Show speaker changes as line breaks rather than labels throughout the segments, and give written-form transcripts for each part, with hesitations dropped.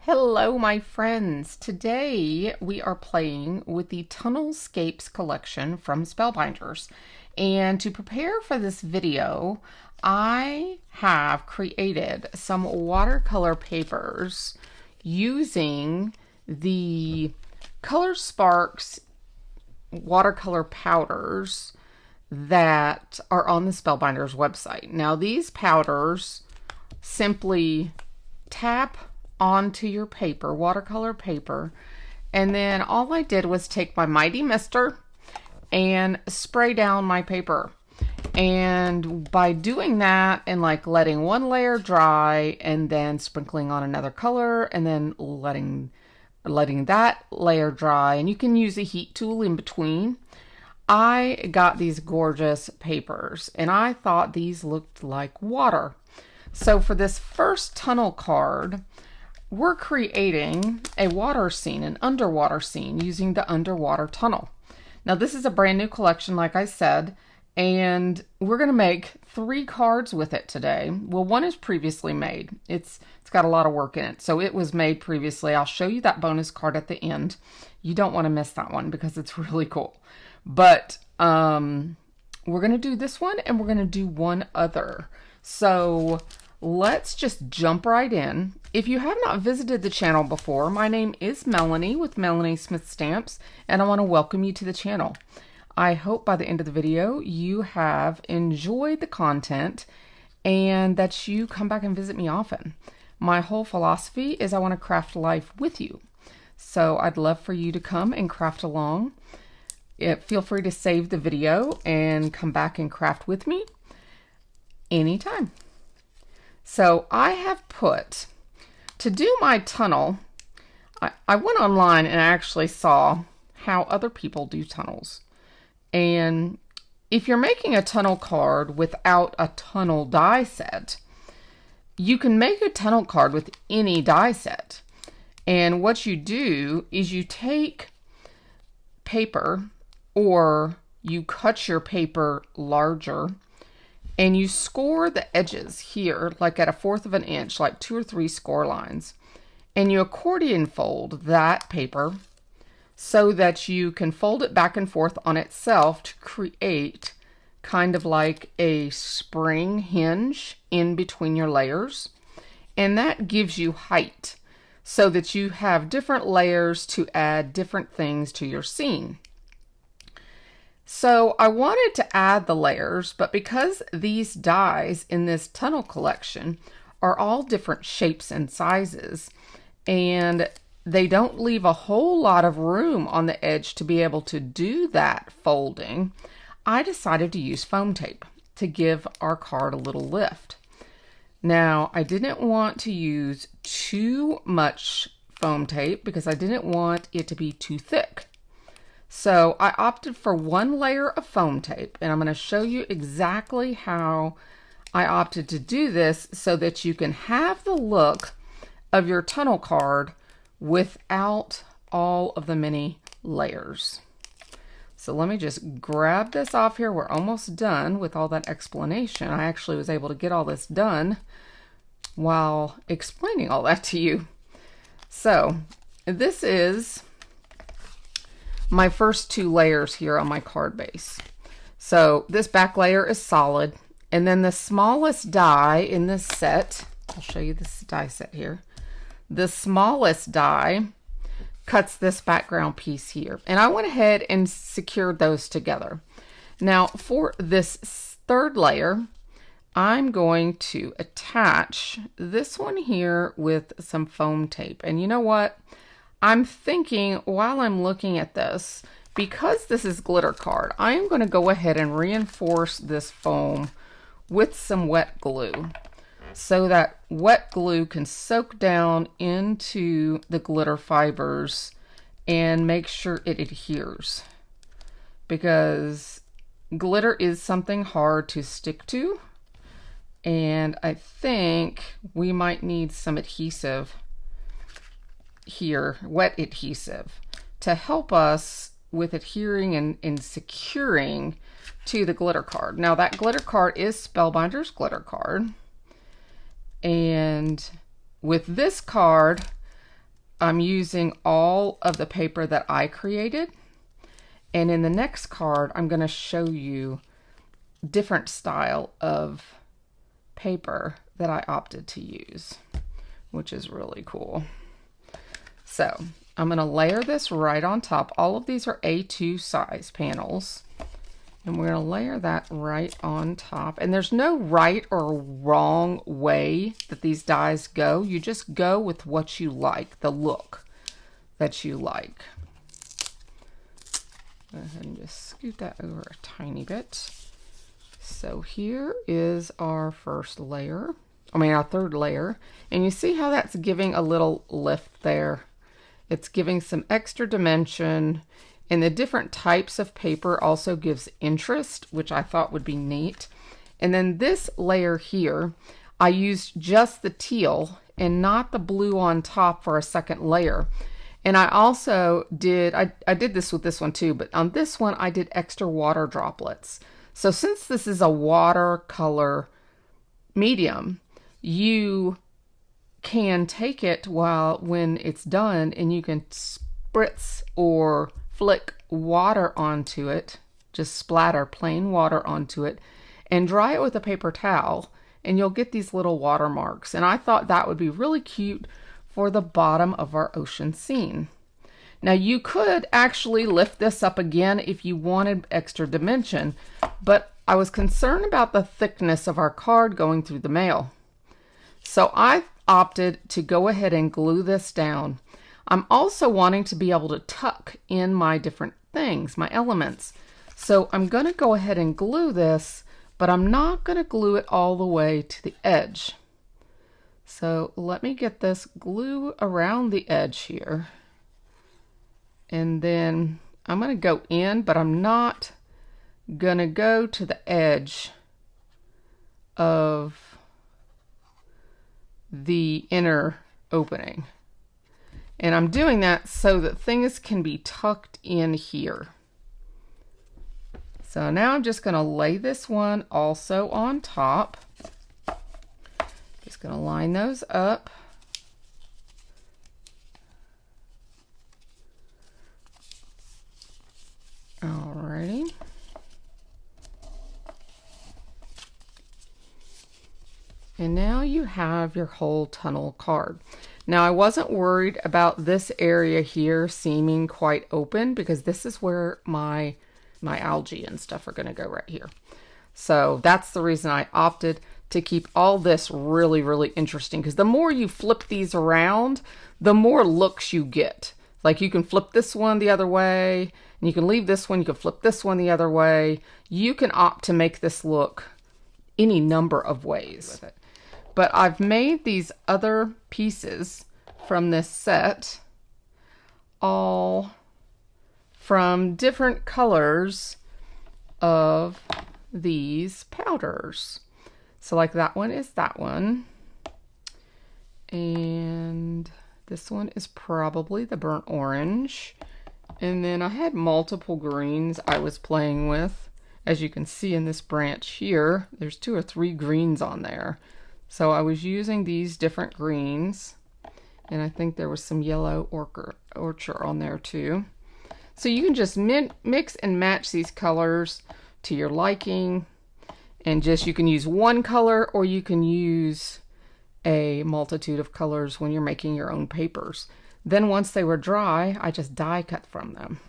Hello, my friends. Today we are playing with the Tunnel Scapes collection from Spellbinders. And to prepare for this video, I have created some watercolor papers using the Color Sparx watercolor powders that are on the Spellbinders website. Now, these powders simply tap onto your paper, watercolor paper, and then all I did was take my mighty mister and spray down my paper. And by doing that and like letting one layer dry and then sprinkling on another color and then letting that layer dry, and you can use a heat tool in between, I got these gorgeous papers and I thought these looked like water. So for this first tunnel card, we're creating a water scene, an underwater scene, using the underwater tunnel. Now, this is a brand new collection, like I said, and we're going to make 3 cards with it today. Well, one is previously made. It's got a lot of work in it, so it was made previously. I'll show you that bonus card at the end. You don't want to miss that one because it's really cool. But we're going to do this one, and we're going to do one other. So let's just jump right in. If you have not visited the channel before, my name is Melanie with melaniesmithstamps, and I want to welcome you to the channel. I hope by the end of the video you have enjoyed the content and that you come back and visit me often. My whole philosophy is I want to craft life with you. So I'd love for you to come and craft along. Feel free to save the video and come back and craft with me anytime. So I have put, to do my tunnel, I went online and I actually saw how other people do tunnels. And if you're making a tunnel card without a tunnel die set, you can make a tunnel card with any die set. And what you do is you take paper, or you cut your paper larger, and you score the edges here, like at 1/4 of an inch, like 2 or 3 score lines. And you accordion fold that paper so that you can fold it back and forth on itself to create kind of like a spring hinge in between your layers. And that gives you height so that you have different layers to add different things to your scene. So I wanted to add the layers, but because these dies in this tunnel collection are all different shapes and sizes, and they don't leave a whole lot of room on the edge to be able to do that folding, I decided to use foam tape to give our card a little lift. Now, I didn't want to use too much foam tape because I didn't want it to be too thick. So I opted for 1 layer of foam tape, and I'm going to show you exactly how I opted to do this so that you can have the look of your tunnel card without all of the many layers. So let me just grab this off here. We're almost done with all that explanation. I actually was able to get all this done while explaining all that to you. So this is my first 2 layers here on my card base. So this back layer is solid, and then the smallest die in this set, I'll show you this die set here. The smallest die cuts this background piece here, and I went ahead and secured those together. Now for this 3rd layer, I'm going to attach this one here with some foam tape. And you know what? I'm thinking while I'm looking at this, because this is glitter card, I am going to go ahead and reinforce this foam with some wet glue so that wet glue can soak down into the glitter fibers and make sure it adheres, because glitter is something hard to stick to, and I think we might need some adhesive here, wet adhesive, to help us with adhering and securing to the glitter card. Now that glitter card is Spellbinders glitter card, and with this card I'm using all of the paper that I created. And in the next card, I'm going to show you different style of paper that I opted to use, which is really cool. So I'm going to layer this right on top. All of these are A2 size panels. And we're going to layer that right on top. And there's no right or wrong way that these dies go. You just go with what you like, the look that you like. Go ahead and just scoot that over a tiny bit. So here is our first layer. Our third layer. And you see how that's giving a little lift there? It's giving some extra dimension. And the different types of paper also gives interest, which I thought would be neat. And then this layer here, I used just the teal and not the blue on top for a second layer. And I also did, I did this with this one too, but on this one I did extra water droplets. So since this is a watercolor medium, you can take it when it's done and you can spritz or flick water onto it, just splatter plain water onto it, and dry it with a paper towel, and you'll get these little watermarks. And I thought that would be really cute for the bottom of our ocean scene. Now you could actually lift this up again if you wanted extra dimension, but I was concerned about the thickness of our card going through the mail. So I opted to go ahead and glue this down. I'm also wanting to be able to tuck in my different things, my elements. So I'm going to go ahead and glue this, but I'm not going to glue it all the way to the edge. So let me get this glue around the edge here. And then I'm going to go in, but I'm not going to go to the edge of the inner opening. And I'm doing that so that things can be tucked in here. So now I'm just going to lay this one also on top. Just going to line those up. Alrighty. And now you have your whole tunnel card. Now I wasn't worried about this area here seeming quite open because this is where my algae and stuff are going to go right here. So that's the reason I opted to keep all this really, really interesting, because the more you flip these around, the more looks you get. Like you can flip this one the other way, and you can leave this one, you can flip this one the other way. You can opt to make this look any number of ways with it. But I've made these other pieces from this set all from different colors of these powders. So like that one is that one. And this one is probably the burnt orange. And then I had multiple greens I was playing with. As you can see in this branch here, there's 2 or 3 greens on there. So I was using these different greens, and I think there was some yellow orchard on there too. So you can just mix and match these colors to your liking, and you can use one color or you can use a multitude of colors when you're making your own papers. Then once they were dry, I just die cut from them.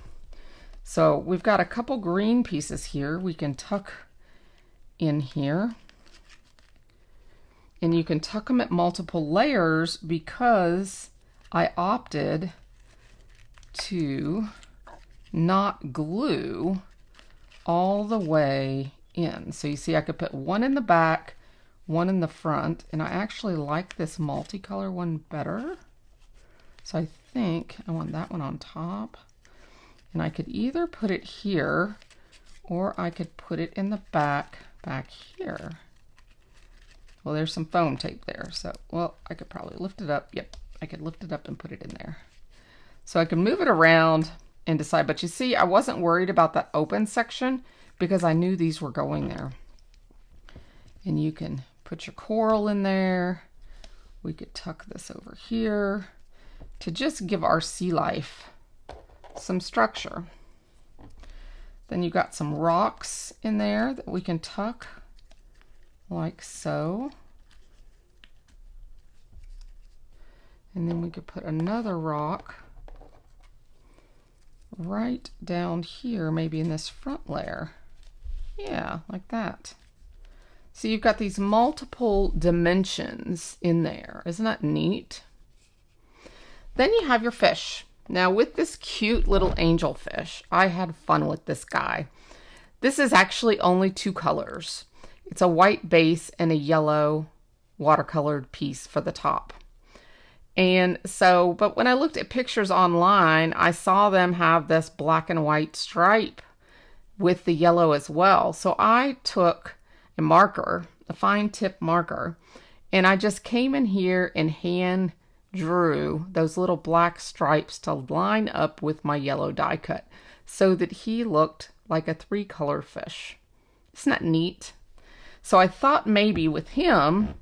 So we've got a couple green pieces here we can tuck in here. And you can tuck them at multiple layers because I opted to not glue all the way in. So you see I could put one in the back, one in the front, and I actually like this multicolor one better. So I think I want that one on top. And I could either put it here or I could put it in the back here. Well, there's some foam tape there, so, well, I could probably lift it up. Yep, I could lift it up and put it in there. So I can move it around and decide, but you see, I wasn't worried about that open section because I knew these were going there. And you can put your coral in there. We could tuck this over here. to just give our sea life some structure. Then you've got some rocks in there that we can tuck like so. And then we could put another rock right down here, maybe in this front layer. Yeah, like that. So you've got these multiple dimensions in there. Isn't that neat? Then you have your fish. Now with this cute little angelfish, I had fun with this guy. This is actually only 2 colors. It's a white base and a yellow watercolored piece for the top. And so, but when I looked at pictures online, I saw them have this black and white stripe with the yellow as well. So I took a marker, a fine tip marker, and I just came in here and hand drew those little black stripes to line up with my yellow die cut so that he looked like a 3-color fish. Isn't that neat? So I thought maybe with him,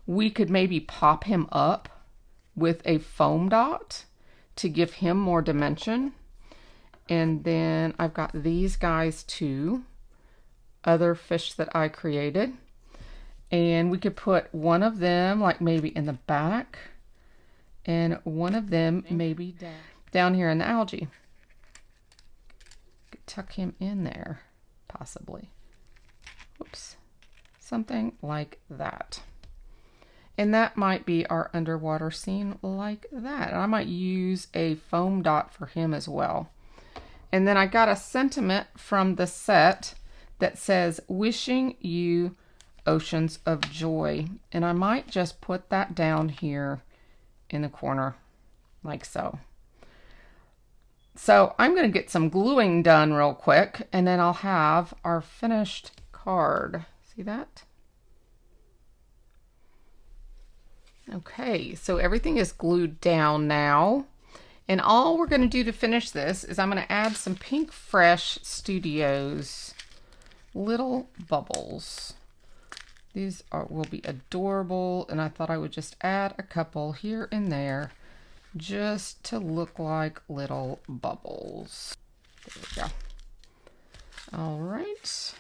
we could maybe pop him up with a foam dot to give him more dimension. And then I've got these guys too, other fish that I created. And we could put one of them like maybe in the back and one of them maybe down here in the algae. Could tuck him in there, possibly. Whoops. Something like that. And that might be our underwater scene like that. And I might use a foam dot for him as well. And then I got a sentiment from the set that says, wishing you oceans of joy. And I might just put that down here in the corner like so. So I'm going to get some gluing done real quick, and then I'll have our finished card. See that? Okay, so everything is glued down now. And all we're going to do to finish this is I'm going to add some Pink Fresh Studios little bubbles. These will be adorable, and I thought I would just add a couple here and there just to look like little bubbles. There we go. All right,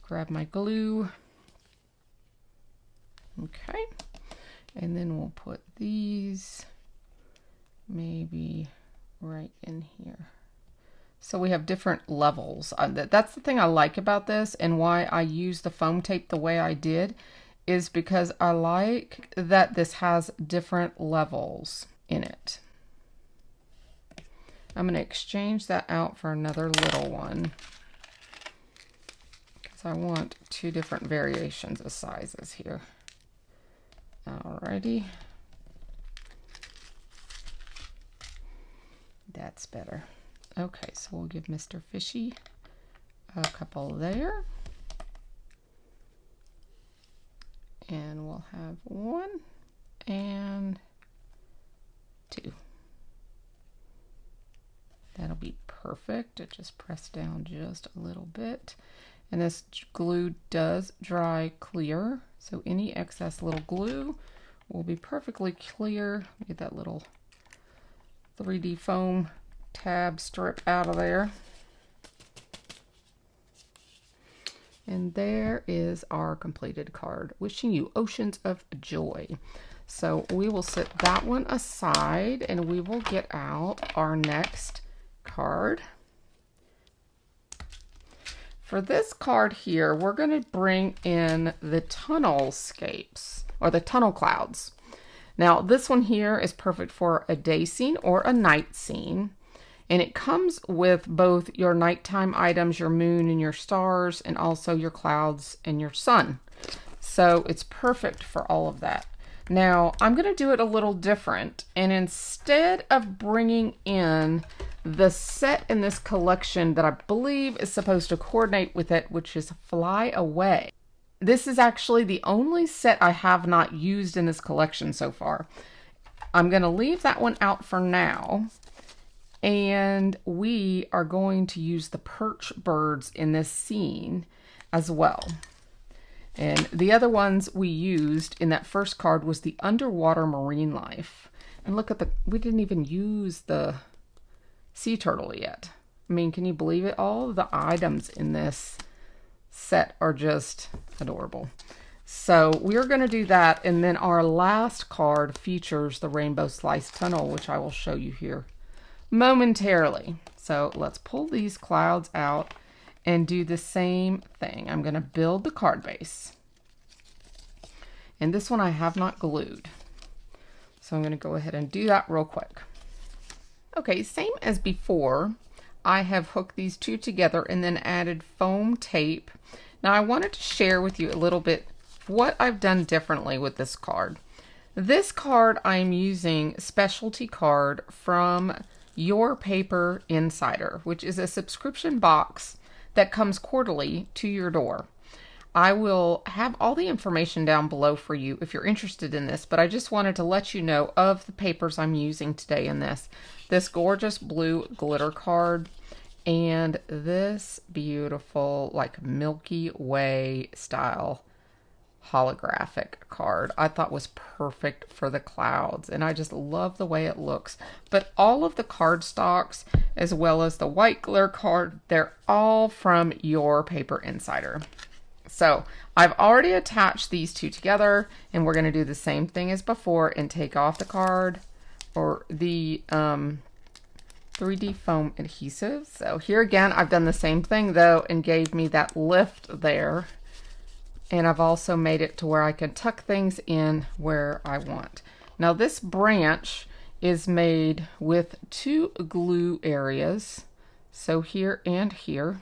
grab my glue. Okay, and then we'll put these maybe right in here. So we have different levels. That's the thing I like about this, and why I use the foam tape the way I did, is because I like that this has different levels in it. I'm going to exchange that out for another little one because I want 2 different variations of sizes here. Alrighty. That's better. Okay, so we'll give Mr. Fishy a couple there. And we'll have 1 and 2. That'll be perfect. It just press down just a little bit. And this glue does dry clear, so any excess little glue will be perfectly clear. Get that little 3D foam tab strip out of there. And there is our completed card, wishing you oceans of joy. So we will set that one aside, and we will get out our next card. For this card here, we're going to bring in the tunnel scapes, or the tunnel clouds. Now this one here is perfect for a day scene or a night scene. And it comes with both your nighttime items, your moon and your stars, and also your clouds and your sun. So it's perfect for all of that. Now I'm going to do it a little different. And instead of bringing in the set in this collection that I believe is supposed to coordinate with it, which is Fly Away. This is actually the only set I have not used in this collection so far. I'm going to leave that one out for now. And we are going to use the perch birds in this scene as well. And the other ones we used in that first card was the underwater marine life. And look at we didn't even use the sea turtle yet. I mean, can you believe it? All of the items in this set are just adorable. So we're going to do that. And then our last card features the rainbow slice tunnel, which I will show you here momentarily. So let's pull these clouds out and do the same thing. I'm going to build the card base. And this one I have not glued. So I'm going to go ahead and do that real quick. Okay, same as before. I have hooked these two together and then added foam tape. Now I wanted to share with you a little bit what I've done differently with this card. This card I'm using Specialty Card from Your Paper Insider, which is a subscription box that comes quarterly to your door. I will have all the information down below for you if you're interested in this, but I just wanted to let you know of the papers I'm using today in this. This gorgeous blue glitter card and this beautiful like Milky Way style holographic card I thought was perfect for the clouds, and I just love the way it looks. But all of the cardstocks as well as the white glitter card, they're all from Your Paper Insider. So I've already attached these two together, and we're going to do the same thing as before and take off the card or the 3D foam adhesive. So here again, I've done the same thing though and gave me that lift there. And I've also made it to where I can tuck things in where I want. Now this branch is made with two glue areas, so here and here,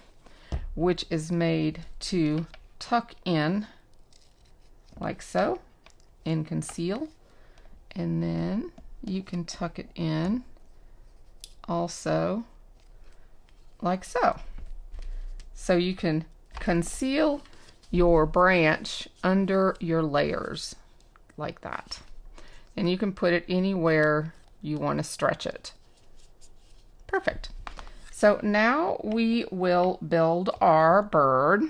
which is made to tuck in like so and conceal, and then you can tuck it in also like so. So you can conceal your branch under your layers like that, and you can put it anywhere you want to stretch it. Perfect. So now we will build our bird.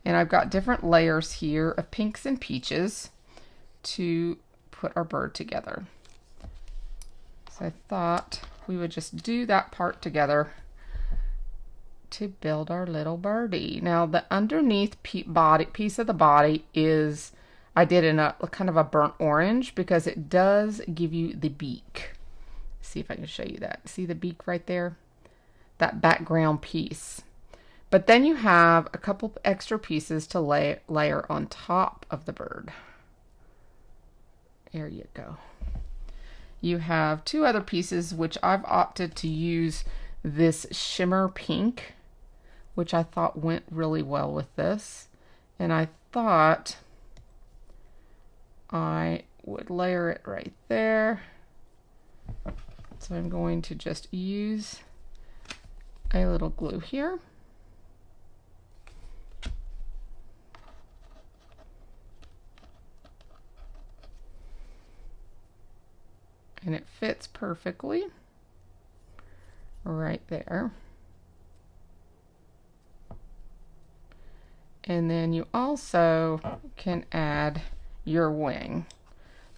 And I've got different layers here of pinks and peaches to put our bird together. So I thought we would just do that part together to build our little birdie. Now the underneath piece of the body is, I did in a kind of a burnt orange because it does give you the beak. See if I can show you that. See the beak right there? That background piece. But then you have a couple extra pieces to layer on top of the bird. There you go. You have two other pieces, which I've opted to use this shimmer pink, which I thought went really well with this. And I thought I would layer it right there. So I'm going to just use a little glue here. And it fits perfectly right there. And then you also can add your wing.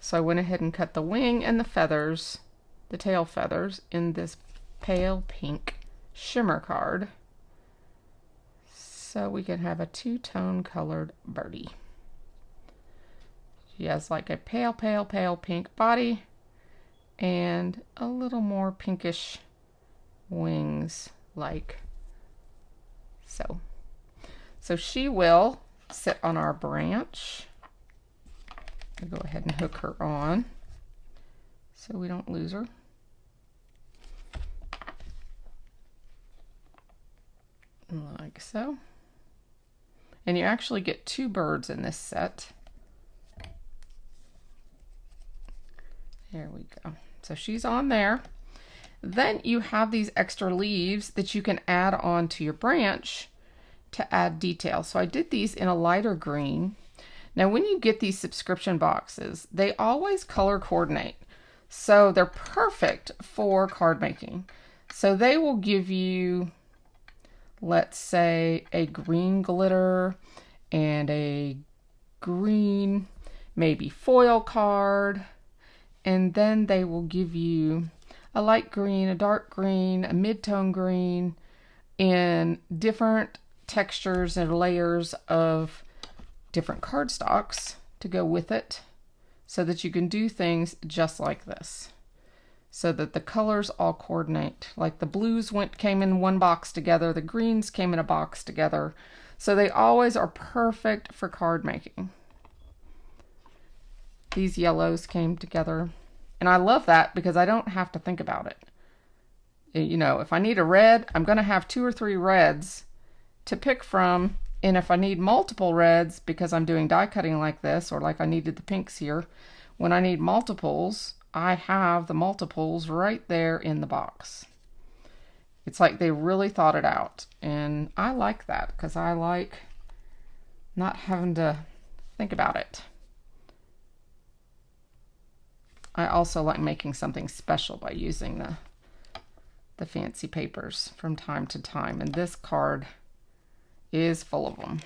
So I went ahead and cut the wing and the feathers, the tail feathers, in this pale pink shimmer card. So we can have a two-tone colored birdie. She has like a pale, pale, pale pink body and a little more pinkish wings like so. So she will sit on our branch. I'll go ahead and hook her on so we don't lose her. Like so. And you actually get two birds in this set. There we go. So she's on there. Then you have these extra leaves that you can add on to your branch to add detail. So I did these in a lighter green. Now when you get these subscription boxes, they always color coordinate. So they're perfect for card making. So they will give you, let's say, a green glitter and a green maybe foil card and then they will give you a light green, a dark green, a mid-tone green, and different textures and layers of different cardstocks to go with it, so that you can do things just like this, so that the colors all coordinate. Like the blues came in one box together, the greens came in a box together, so they always are perfect for card making. These yellows came together, and I love that because I don't have to think about it. You know, if I need a red, I'm going to have 2 or 3 reds to pick from, and if I need multiple reds because I'm doing die cutting like this, or like I needed the pinks here, when I need multiples, I have the multiples right there in the box. It's like they really thought it out, and I like that because I like not having to think about it. I also like making something special by using the fancy papers from time to time, and this card is full of them.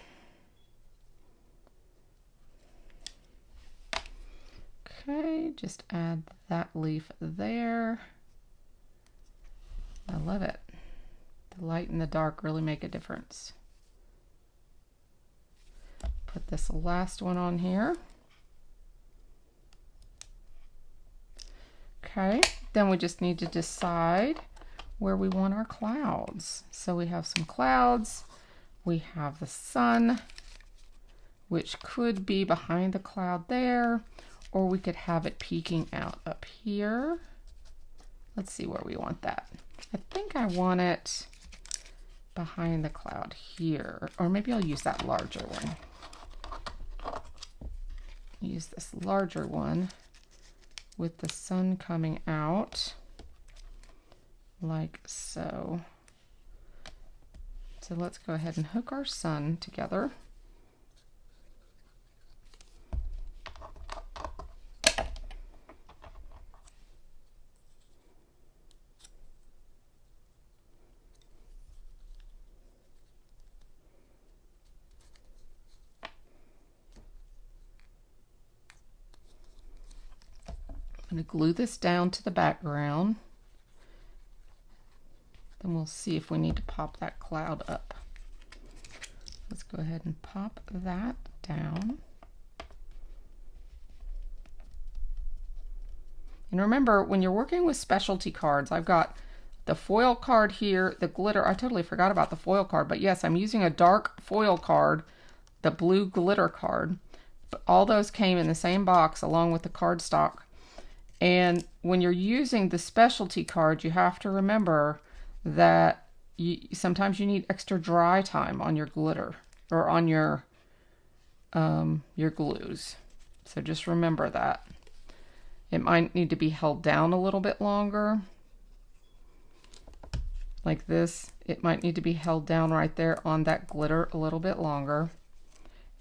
Okay, just add that leaf there. I love it. The light and the dark really make a difference. Put this last one on here. Okay, then we just need to decide where we want our clouds. So we have some clouds, we have the sun, which could be behind the cloud there, or we could have it peeking out up here. Let's see where we want that. I think I want it behind the cloud here, or maybe I'll use that larger one. Use this larger one with the sun coming out like so. So let's go ahead and hook our sun together. I'm going to glue this down to the background. Then we'll see if we need to pop that cloud up. Let's go ahead and pop that down. And remember, when you're working with specialty cards, I've got the foil card here, the glitter. I totally forgot about the foil card, but yes, I'm using a dark foil card, the blue glitter card. But all those came in the same box along with the cardstock. And when you're using the specialty card, you have to remember that sometimes you need extra dry time on your glitter or on your glues. So just remember that. It might need to be held down a little bit longer. Like this, it might need to be held down right there on that glitter a little bit longer.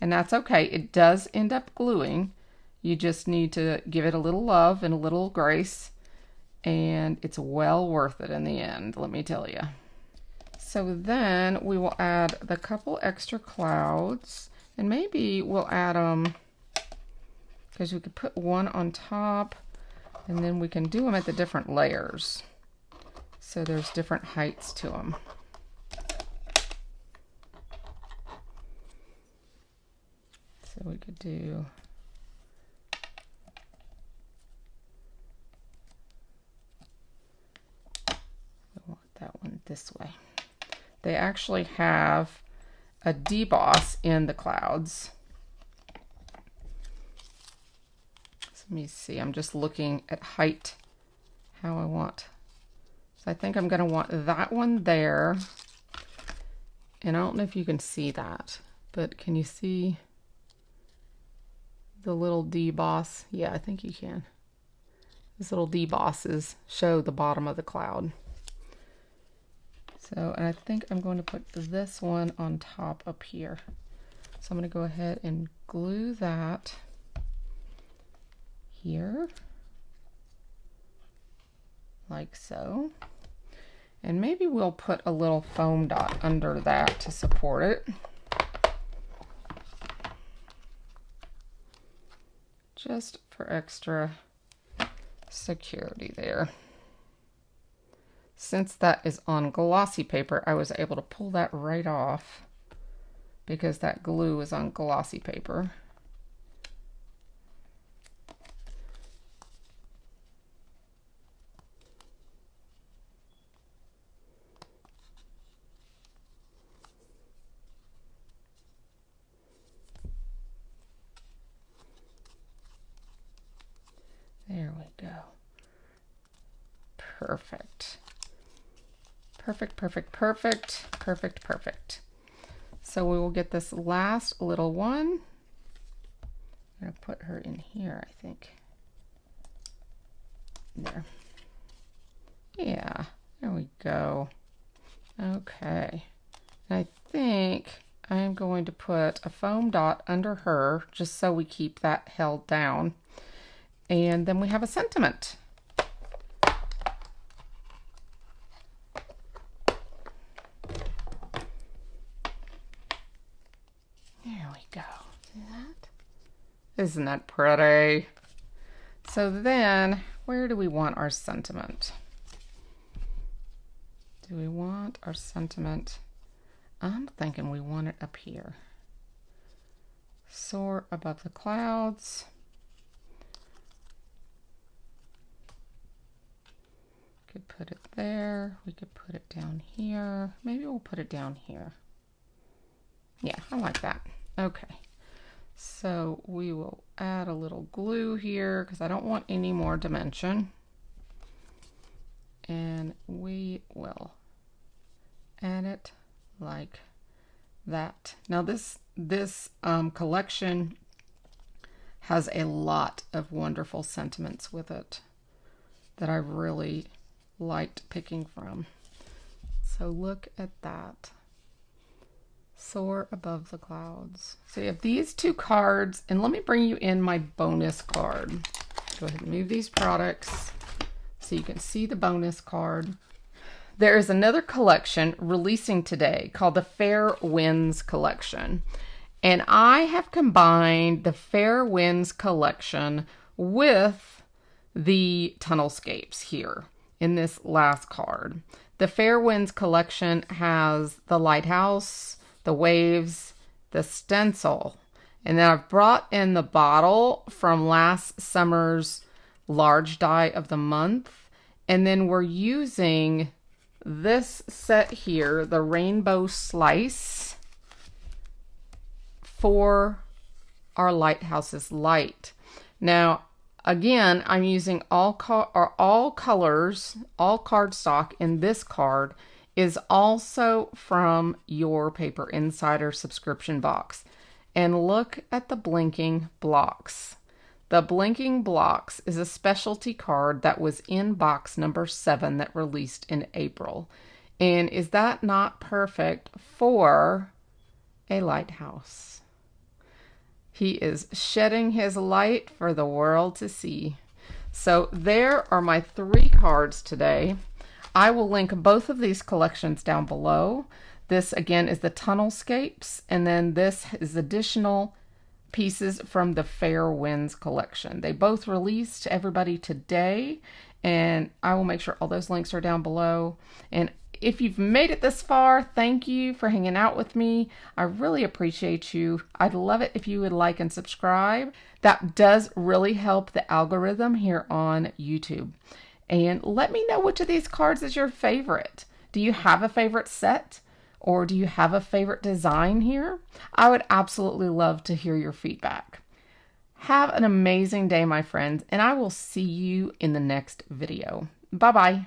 And that's okay. It does end up gluing. You just need to give it a little love and a little grace, and it's well worth it in the end, let me tell you. So then we will add the couple extra clouds, and maybe we'll add them, because we could put one on top, and then we can do them at the different layers. So there's different heights to them. So we could do that one this way. They actually have a deboss in the clouds. So let me see, I'm just looking at height, how I want. So I think I'm going to want that one there. And I don't know if you can see that, but can you see the little deboss? Yeah, I think you can. These little debosses show the bottom of the cloud. So, and I think I'm going to put this one on top up here. So I'm going to go ahead and glue that here, like so. And maybe we'll put a little foam dot under that to support it. Just for extra security there. Since that is on glossy paper, I was able to pull that right off because that glue is on glossy paper. There we go. Perfect. Perfect, perfect, perfect, perfect, perfect. So we will get this last little one. I'm going to put her in here, I think. There. Yeah, there we go. Okay. I think I'm going to put a foam dot under her just so we keep that held down. And then we have a sentiment. There we go. See that? Isn't that pretty? So then, where do we want our sentiment? Do we want our sentiment? I'm thinking we want it up here. Soar above the clouds. Could put it there. We could put it down here. Maybe we'll put it down here. Yeah, I like that. Okay. So we will add a little glue here because I don't want any more dimension. And we will add it like that. Now this collection has a lot of wonderful sentiments with it that I really liked picking from. So look at that. Soar above the clouds. So you have these two cards, and let me bring you in my bonus card. Go ahead and move these products so you can see the bonus card. There is another collection releasing today called the Fair Winds collection. And I have combined the Fair Winds collection with the Tunnelscapes here in this last card. The Fair Winds collection has the lighthouse, the waves, the stencil, and then I've brought in the bottle from last summer's large die of the month, and then we're using this set here, the Rainbow Slice, for our lighthouse's light. Now, again, I'm using all colors, all cardstock, and this card is also from your Paper Insider subscription box. And look at the blinking blocks. The blinking blocks is a specialty card that was in box number 7 that released in April. And is that not perfect for a lighthouse? He is shedding his light for the world to see. So there are my 3 cards today. I will link both of these collections down below. This again is the Tunnelscapes, and then this is additional pieces from the Fair Winds collection. They both released to everybody today, and I will make sure all those links are down below. And if you've made it this far, thank you for hanging out with me. I really appreciate you. I'd love it if you would like and subscribe. That does really help the algorithm here on YouTube. And let me know which of these cards is your favorite. Do you have a favorite set? Or do you have a favorite design here? I would absolutely love to hear your feedback. Have an amazing day, my friends, and I will see you in the next video. Bye-bye.